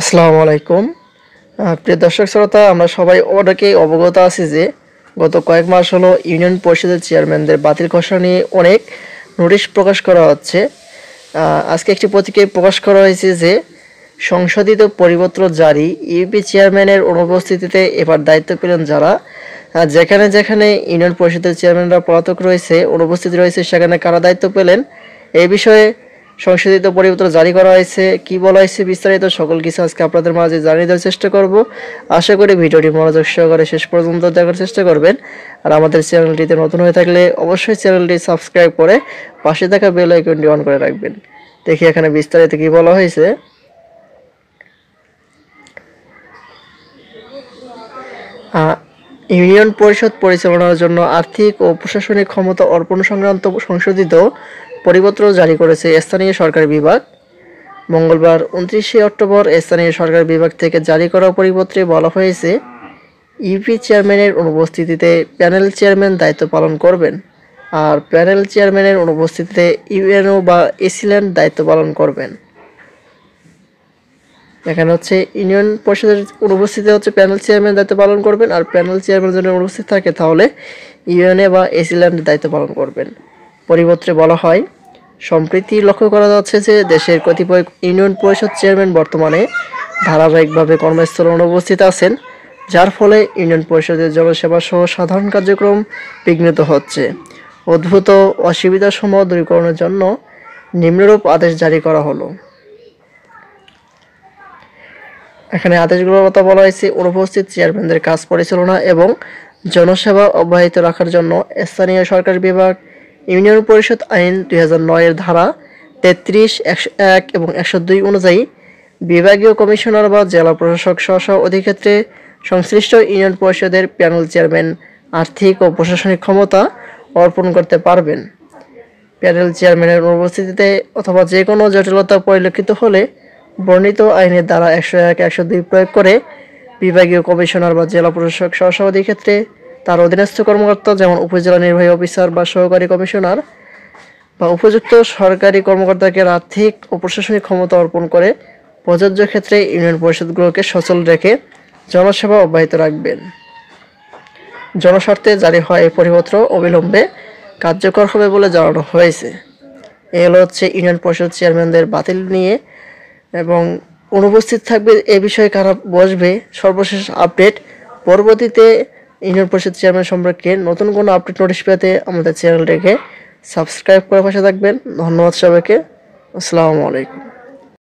আসসালামু আলাইকুম। প্রিয় দর্শক শ্রোতা, আমরা সবাই অনেকেই অবগত আছি যে গত কয়েক মাস হলো ইউনিয়ন পরিষদের চেয়ারম্যানদের বাতিল ঘোষণা নিয়ে অনেক নোটিশ প্রকাশ করা হচ্ছে। আজকে একটি পত্রিকায় প্রকাশ করা হয়েছে যে সংশোধিত পরিপত্র জারি, ইউপি চেয়ারম্যানের অনুপস্থিতিতে এবার দায়িত্ব পেলেন যারা। যেখানে যেখানে ইউনিয়ন পরিষদের চেয়ারম্যানরা পলাতক রয়েছে, অনুপস্থিত রয়েছে, সেখানে কারা দায়িত্ব পেলেন এই বিষয়ে সংশোধিত পরিপত্র জারি করা হয়েছে, কি বলা হয়েছে বিস্তারিত সকল কিছু আজকে আপনাদের মাঝে জানিয়ে দেওয়ার চেষ্টা করব। আশা করি ভিডিওটি মনোযোগ সহকারে শেষ পর্যন্ত দেখার চেষ্টা করবেন। আর আমাদের চ্যানেলটিতে নতুন হয়ে থাকলে অবশ্যই চ্যানেলটি সাবস্ক্রাইব করে পাশে থাকা বেল আইকনটি অন করে রাখবেন। দেখি এখানে বিস্তারিত কি বলা হয়েছে। ইউনিয়ন পরিষদ পরিচালনার জন্য আর্থিক ও প্রশাসনিক ক্ষমতা অর্পণ সংক্রান্ত সংশোধিত পরিপত্র জারি করেছে স্থানীয় সরকার বিভাগ। মঙ্গলবার 29শে অক্টোবর স্থানীয় সরকার বিভাগ থেকে জারি করা পরিপত্রে বলা হয়েছে, ইউপি চেয়ারম্যানের অনুপস্থিতিতে প্যানেল চেয়ারম্যান দায়িত্ব পালন করবেন, আর প্যানেল চেয়ারম্যানের অনুপস্থিতিতে ইউএনও বা এসিল্যান্ড দায়িত্ব পালন করবেন। এখানে হচ্ছে ইউনিয়ন পরিষদের অনুপস্থিতিতে হচ্ছে প্যানেল চেয়ারম্যান দায়িত্ব পালন করবেন, আর প্যানেল চেয়ারম্যান যদি অনুপস্থিত থাকে তাহলে ইউএনএ বা এসিল্যান্ড দায়িত্ব পালন করবেন। পরিপত্রে বলা হয়, সম্প্রতি লক্ষ্য করা যাচ্ছে যে দেশের কতিপয় ইউনিয়ন পরিষদ চেয়ারম্যান বর্তমানে ধারাবাহিকভাবে কর্মস্থলে অনুপস্থিত আছেন, যার ফলে ইউনিয়ন পরিষদের জনসেবা সহ সাধারণ কার্যক্রম বিঘ্নিত হচ্ছে। উদ্ভূত অসুবিধাসমূহ দূরীকরণের জন্য নিম্নরূপ আদেশ জারি করা হলো। এখানে আদেশগুলোর কথা বলা হয়েছে, অনুপস্থিত চেয়ারম্যানদের কাজ পরিচালনা এবং জনসেবা অব্যাহত রাখার জন্য স্থানীয় সরকার বিভাগ ইউনিয়ন পরিষদ আইন 2009 এর ধারা 33, 101 এবং 102 অনুযায়ী বিভাগীয় কমিশনার বা জেলা প্রশাসক স্ব অধিক্ষেত্রে সংশ্লিষ্ট ইউনিয়ন পরিষদের প্যানেল চেয়ারম্যান আর্থিক ও প্রশাসনিক ক্ষমতা অর্পণ করতে পারবেন। প্যানেল চেয়ারম্যানের অনুপস্থিতিতে অথবা যে কোনো জটিলতা পরিলক্ষিত হলে বর্ণিত আইনের ধারা 101, 102 প্রয়োগ করে বিভাগীয় কমিশনার বা জেলা প্রশাসক স্ব অধিক্ষেত্রে তার অধীনস্থ কর্মকর্তা, যেমন উপজেলা নির্বাহী অফিসার বা সহকারী কমিশনার বা উপযুক্ত সরকারি কর্মকর্তাকে আর্থিক ও প্রশাসনিক ক্ষমতা অর্পণ করে প্রযোজ্য ক্ষেত্রে ইউনিয়ন পরিষদগুলোকে সচল রেখে জনসেবা অব্যাহত রাখবেন। জনস্বার্থে জারি হয় এই পরিপত্র অবিলম্বে কার্যকর হবে বলে জানানো হয়েছে। এই হচ্ছে ইউনিয়ন পরিষদ চেয়ারম্যানদের বাতিল নিয়ে এবং অনুপস্থিত থাকবে এ বিষয়ে কারা বসবে সর্বশেষ আপডেট। পরবর্তীতে ইউনিয়ন পরিষদ চেয়ারম্যান সম্পর্কে নতুন কোনো আপডেট নোটিশ পেতে আমাদের চ্যানেলটিকে সাবস্ক্রাইব করে পাশে থাকবেন। ধন্যবাদ সবাইকে। আসসালামু আলাইকুম।